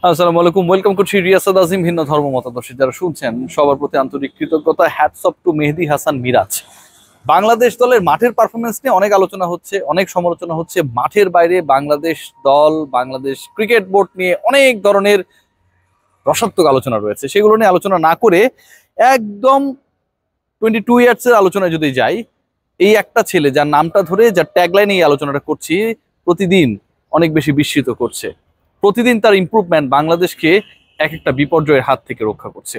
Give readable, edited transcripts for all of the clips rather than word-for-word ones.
আসসালামু আলাইকুম, ওয়েলকাম করছি রিয়াসাদ আজিম। ভিন্ন ধর্ম মতাদর্শী যারা শুনছেন সবার প্রতি আন্তরিক কৃতজ্ঞতা। হ্যাটস অফ টু মেহেদী হাসান মিরাজ। বাংলাদেশ দলের মাঠের পারফরমেন্স নিয়ে অনেক আলোচনা হচ্ছে, অনেক সমালোচনা হচ্ছে। মাঠের বাইরে বাংলাদেশ দল, বাংলাদেশ ক্রিকেট বোর্ড নিয়ে অনেক ধরনের রসাত্মক আলোচনা রয়েছে। সেগুলো নিয়ে আলোচনা না করে একদম 22 ইয়ার্সের আলোচনায় যদি যাই, এই একটা ছেলে যার নামটা ধরে, যার ট্যাগলাইনে এই আলোচনাটা করছি, প্রতিদিন অনেক বেশি বিস্মিত করছে। প্রতিদিন তার ইমপ্রুভমেন্ট বাংলাদেশকে এক একটা বিপর্যয়ের হাত থেকে রক্ষা করছে।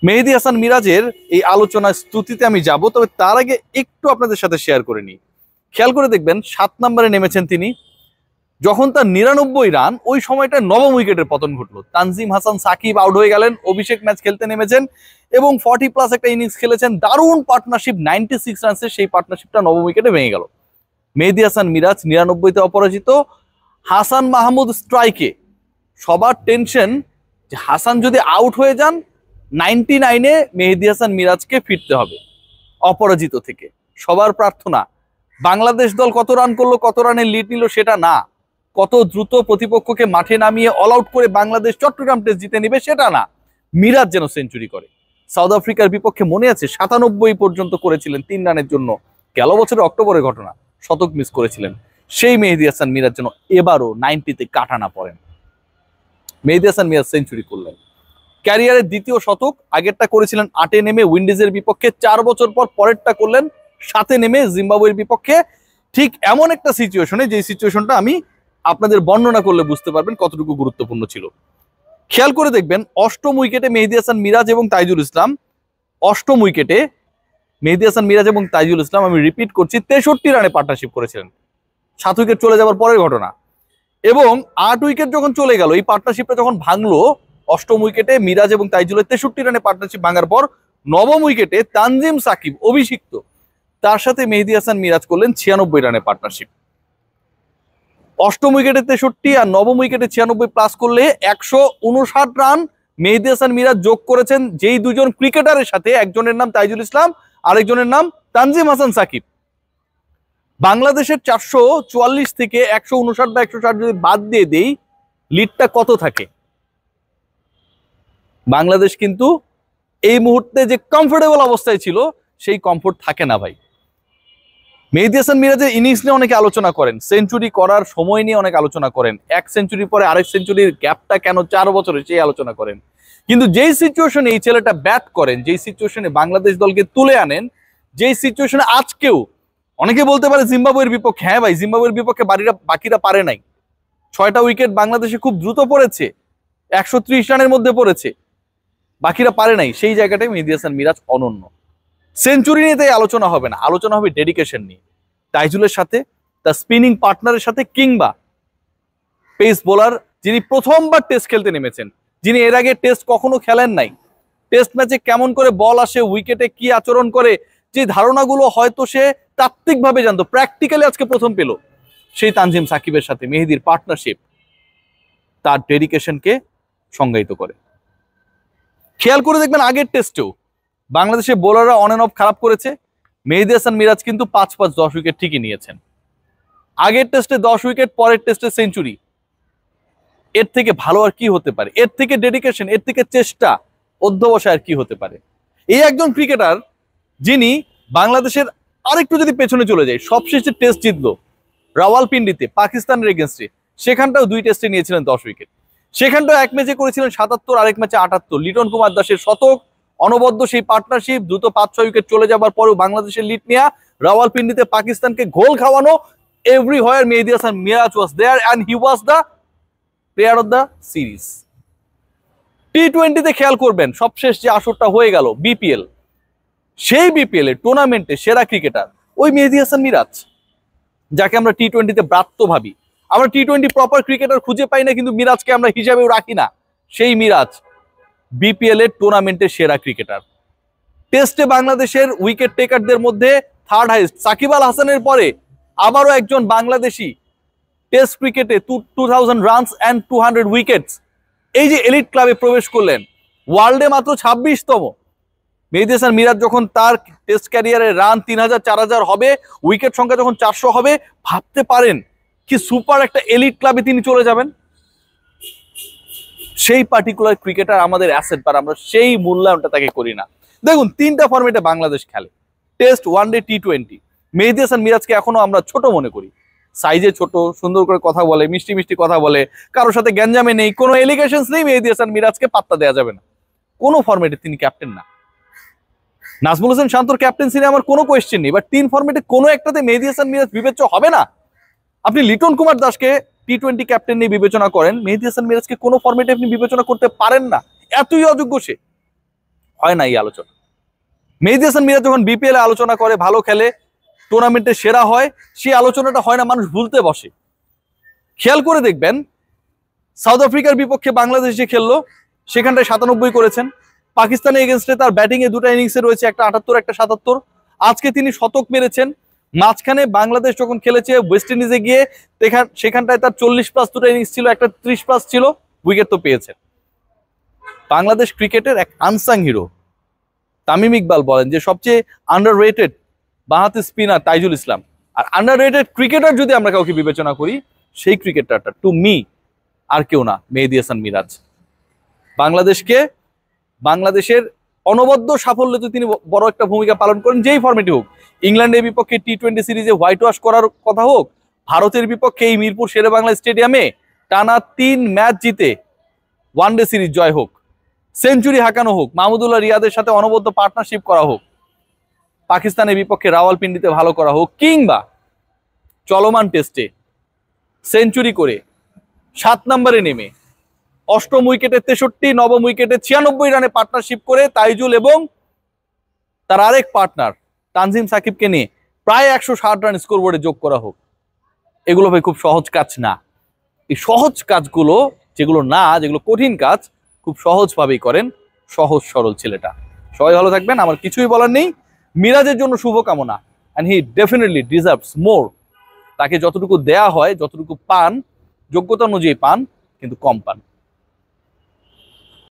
মেহেদী হাসান মিরাজের এই আলোচনার স্তুতিতে আমি যাব, তবে তার আগে একটু আপনাদের সাথে শেয়ার করে নিই। খেয়াল করে দেখবেন 7 নম্বরে নেমেছেন তিনি। যখন তার 99 রান, ওই সময়টা নবম উইকেটের পতন ঘটলো। তানজিম হাসান সাকিব আউট হয়ে গেলেন, অভিষেক ম্যাচ খেলতে নেমেছেন এবং 40+ একটা ইনিংস খেলেছেন। দারুণ পার্টনারশিপ, 96 রানসের সেই পার্টনারশিপটা নবম উইকেটে ভেঙে গেল। মেহেদী হাসান মিরাজ 99-তে অপরাজিত। হাসান মাহমুদ স্ট্রাইকে। সবার টেনশন যে হাসান যদি আউট হয়ে যান, 99-এ মেহেদী হাসান মিরাজকে ফিরতে হবে অপরাজিত থেকে। সবার প্রার্থনা বাংলাদেশ দল কত রান করলো, কত রানের লিড নিল সেটা না, কত দ্রুত প্রতিপক্ষকে মাঠে নামিয়ে অল আউট করে বাংলাদেশ চট্টগ্রাম টেস্ট জিতে নিবে সেটা না, মিরাজ যেন সেঞ্চুরি করে। সাউথ আফ্রিকার বিপক্ষে মনে আছে 97 পর্যন্ত করেছিলেন 3 রানের জন্য, গেল বছরের অক্টোবরের ঘটনা, শতক মিস করেছিলেন। সেই মেহেদী হাসান মিরাজ যেন এবারও 90-তে কাটা না পড়েন। মেহেদী হাসান মিরাজ সেঞ্চুরি করলেন, ক্যারিয়ারের দ্বিতীয় শতক। আগেরটা করেছিলেন 8-এ নেমে উইন্ডিজের বিপক্ষে, 4 বছর পর পরেরটা করলেন 7-এ নেমে জিম্বাবুয়ের বিপক্ষে। ঠিক এমন একটা সিচুয়েশনে, যে সিচুয়েশনটা আমি আপনাদের বর্ণনা করলে বুঝতে পারবেন কতটুকু গুরুত্বপূর্ণ ছিল। খেয়াল করে দেখবেন 8ম উইকেটে মেহেদী হাসান মিরাজ এবং তাইজুল ইসলাম, 8ম উইকেটে মেহেদী হাসান মিরাজ এবং তাইজুল ইসলাম, আমি রিপিট করছি, 63 রানে পার্টনারশিপ করেছিলেন। 7 উইকেট চলে যাওয়ার পরের ঘটনা। এবং 8 উইকেট যখন চলে গেল, এই পার্টনারশিপটা যখন ভাঙলো, 8ম উইকেটে মিরাজ এবং তাইজুলের 63 রানে পার্টনারশিপ ভাঙার পর 9ম উইকেটে তানজিম সাকিব, অভিষিক্ত, তার সাথে মেহেদী হাসান মিরাজ করলেন 96 রানে পার্টনারশিপ। 8ম উইকেটে 63 আর 9ম উইকেটে 96 প্লাস করলে 159 রান মেহেদী হাসান মিরাজ যোগ করেছেন, যেই দুজন ক্রিকেটারের সাথে, একজনের নাম তাইজুল ইসলাম, আরেকজনের নাম তানজিম হাসান সাকিব। বাংলাদেশের 444 থেকে 159 বা 160 যদি বাদ দিয়ে দেই, লিডটা কত থাকে? বাংলাদেশ কিন্তু এই মুহূর্তে যে কমফোর্টেবল অবস্থায় ছিল, সেই কমফোর্ট থাকে না ভাই। মেহেদী হাসান মিরাজের ইনিংস নিয়ে অনেকে আলোচনা করেন, সেঞ্চুরি করার সময় নিয়ে অনেক আলোচনা করেন, এক সেঞ্চুরি পরে আরেক সেঞ্চুরির গ্যাপটা কেন 4 বছরে, সেই আলোচনা করেন। কিন্তু যেই সিচুয়েশনে এই ছেলেটা ব্যাট করেন, যেই সিচুয়েশনে বাংলাদেশ দলকে তুলে আনেন, যেই সিচুয়েশনে আজকেও অনেকে বলতে পারে জিম্বাবুয়ের বিপক্ষে, হ্যাঁ ভাই, জিম্বাবুয়ের বিপক্ষে বাকিরা পারে নাই। 6টা উইকেট বাংলাদেশে খুব দ্রুত পড়েছে, 130 রানের মধ্যে পড়েছে, বাকিরা পারে নাই। সেই জায়গাটায় মেহেদী হাসান মিরাজ অনন্য। সেঞ্চুরি নিয়ে তাই আলোচনা হবে না, আলোচনা হবে ডেডিকেশন নিয়ে। তাইজুলের সাথে, তার স্পিনিং পার্টনারের সাথে, কিংবা পেস বোলার যিনি প্রথমবার টেস্ট খেলতে নেমেছেন, যিনি এর আগে টেস্ট কখনো খেলেন নাই, টেস্ট ম্যাচে কেমন করে বল আসে, উইকেটে কি আচরণ করে, যে ধারণাগুলো হয়তো সে তাত্ত্বিকভাবে জানতো, প্র্যাকটিক্যালি আজকে প্রথম পেল, সেই তানজিম সাকিবের সাথে মেহেদীর পার্টনারশিপ তার ডেডিকেশনকে সংজ্ঞায়িত করে। খেয়াল করে দেখবেন আগের টেস্টেও বাংলাদেশের বোলাররা অন এন্ড অফ খারাপ করেছে, মেহেদী হাসান মিরাজ কিন্তু 5-5-10 উইকেট ঠিকই নিয়েছেন। আগের টেস্টে 10 উইকেট, পরের টেস্টে সেঞ্চুরি। এর থেকে ভালো আর কি হতে পারে? এর থেকে ডেডিকেশন, এর থেকে চেষ্টা, অধ্যবসায় আর কি হতে পারে? এই একজন ক্রিকেটার যিনি বাংলাদেশের, আরেকটু যদি পেছনে চলে যায়, সবশেষে টেস্ট জিতলো রাওয়ালপিন্ডিতে পাকিস্তানের এগেনস্টে, সেখানটাও 2 টেস্টে নিয়েছিলেন 10 উইকেট। সেখানটাও এক ম্যাচে করেছিলেন 77, আরেক ম্যাচে 78। লিটন কুমার দাসের শতক, অনবদ্য সেই পার্টনারশিপ, দ্রুত 5-6 উইকেট চলে যাবার পরেও বাংলাদেশের লিড নেওয়া, রাওয়ালপিন্ডিতে পাকিস্তানকে গোল খাওয়ানো, everywhere Mehidy Hasan Miraz was there and he was the player of the series. টি-20তে খেয়াল করবেন সবশেষ যে আসরটা হয়ে গেল বিপিএল, সেই বিপিএল এর টুর্নামেন্টে সেরা ক্রিকেটার ওই মেহেদী হাসান মিরাজ, যাকে আমরা টি-20তে ব্রাত্য ভাবি। আমরা টি-20 প্রপার ক্রিকেটার খুঁজে পাই না, কিন্তু মিরাজকে আমরা হিসাবেও রাখি না। সেই মিরাজ বিপিএল এর টুর্নামেন্টের সেরা ক্রিকেটার। টেস্টে বাংলাদেশের উইকেট টেকারদের মধ্যে 3rd হাইস্ট, সাকিব আল হাসানের পরে আবারও একজন বাংলাদেশি টেস্ট ক্রিকেটে 2000 রানস অ্যান্ড 200 উইকেটস, এই যে এলিট ক্লাবে প্রবেশ করলেন, ওয়ার্ল্ডে মাত্র 26তম। মেহেদী হাসান মিরাজ যখন তার টেস্ট ক্যারিয়ারে রান 3000-4000 হবে, উইকেট সংখ্যা যখন 400 হবে, ভাবতে পারেন কি সুপার একটা এলিট ক্লাবে তিনি চলে যাবেন। সেই পার্টিকুলার ক্রিকেটার আমাদের অ্যাসেট, বা আমরা সেই মূল্যায়নটা তাকে করি না। দেখুন 3টা ফরম্যাটে বাংলাদেশ খেলে, টেস্ট, ওয়ানডে, টি20। মেহেদী হাসান মিরাজকে এখনো আমরা ছোট মনে করি, সাইজে ছোট, সুন্দর করে কথা বলে, মিষ্টি মিষ্টি কথা বলে, কারোর সাথে গ্যাঞ্জামে নেই, কোনো এলিগেশনস নেই, মেহেদী হাসান মিরাজকে পাত্তা দেওয়া যাবে না। কোনো ফরম্যাটে তিনি ক্যাপ্টেন না। নাজমুল হোসেন শান্তর ক্যাপ্টেন্সি নিয়ে আমার কোনো কোয়েশ্চেন নেই, বাট 3 ফরম্যাটে কোনো একটাতে মেহেদী হাসান মিরাজ বিবেচ্য হবে না। আপনি লিটন কুমার দাসকে টি20 ক্যাপ্টেন নিয়ে বিবেচনা করেন, মেহেদী হাসান মিরাজকে কোনো ফরম্যাটে আপনি বিবেচনা করতে পারেন না, এতই অযোগ্য সে। হয় না এই আলোচনা। মেহেদী হাসান মিরাজ যখন বিপিএল এ আলোচনা করে, ভালো খেলে, টুর্নামেন্টে সেরা হয়, সেই আলোচনাটা হয় না, মানুষ ভুলতে বসে। খেয়াল করে দেখবেন, সাউথ আফ্রিকার বিপক্ষে বাংলাদেশ যে খেললো সেখানটায় 97 করেছেন। পাকিস্তানের এগেনস্টে তার ব্যাটিং এ 2টা ইনিংসে রয়েছে, একটা 78 একটা 77। আজকে তিনি শতক মেরেছেন। মাঝখানে বাংলাদেশ যখন খেলেছে ওয়েস্ট ইন্ডিজে গিয়ে, সেখানটায় তার 40+ 2টা ইনিংস ছিল, একটা 30+ ছিল, উইকেট তো পেয়েছে। বাংলাদেশ ক্রিকেটের এক আনসাং হিরো তামিম ইকবাল বলেন যে সবচেয়ে আন্ডাররেটেড বাঁহাতি স্পিনার তাইজুল ইসলাম। আর আন্ডাররেটেড ক্রিকেটার যদি আমরা কাউকে বিবেচনা করি, সেই ক্রিকেটারটা টু মি আর কেউ না, মেহেদী হাসান মিরাজ। বাংলাদেশের অনবদ্য সাফল্যে তো তিনি বড় একটা ভূমিকা পালন করেন, যেই ফরম্যাটে হোক। ইংল্যান্ডের বিপক্ষে টি20 সিরিজে হোয়াইট ওয়াশ করার কথা হোক, ভারতের বিপক্ষে এই মিরপুর শেরেবাংলা স্টেডিয়ামে টানা 3 ম্যাচ জিতে ওয়ানডে সিরিজ জয় হোক, সেঞ্চুরি হাঁকানো হোক, মাহমুদুল্লাহ রিয়াদের সাথে অনবদ্য পার্টনারশিপ করা হোক, পাকিস্তানের বিপক্ষে রাওয়ালপিন্ডিতে ভালো করা হোক, কিংবা চলমান টেস্টে সেঞ্চুরি করে 7 নম্বরে নেমে 8ম উইকেটে 63, 9ম উইকেটে 96 রানে পার্টনারশিপ করে তাইজুল এবং তার আরেক পার্টনার তানজিম সাকিবকে নিয়ে প্রায় 160 রান স্কোরবোর্ডে যোগ করা হোক, এগুলো ভাই খুব সহজ কাজ না। এই সহজ কাজগুলো, যেগুলো কঠিন কাজ, খুব সহজভাবেই করেন সহজ সরল ছেলেটা। সবাই ভালো থাকবেন, আমার কিছুই বলার নেই। মিরাজের জন্য শুভকামনা, অ্যান্ড হি ডেফিনেটলি ডিজার্ভস মোর। তাকে যতটুকু দেয়া হয়, যতটুকু পান, যোগ্যতা অনুযায়ী পান, কিন্তু কম পান।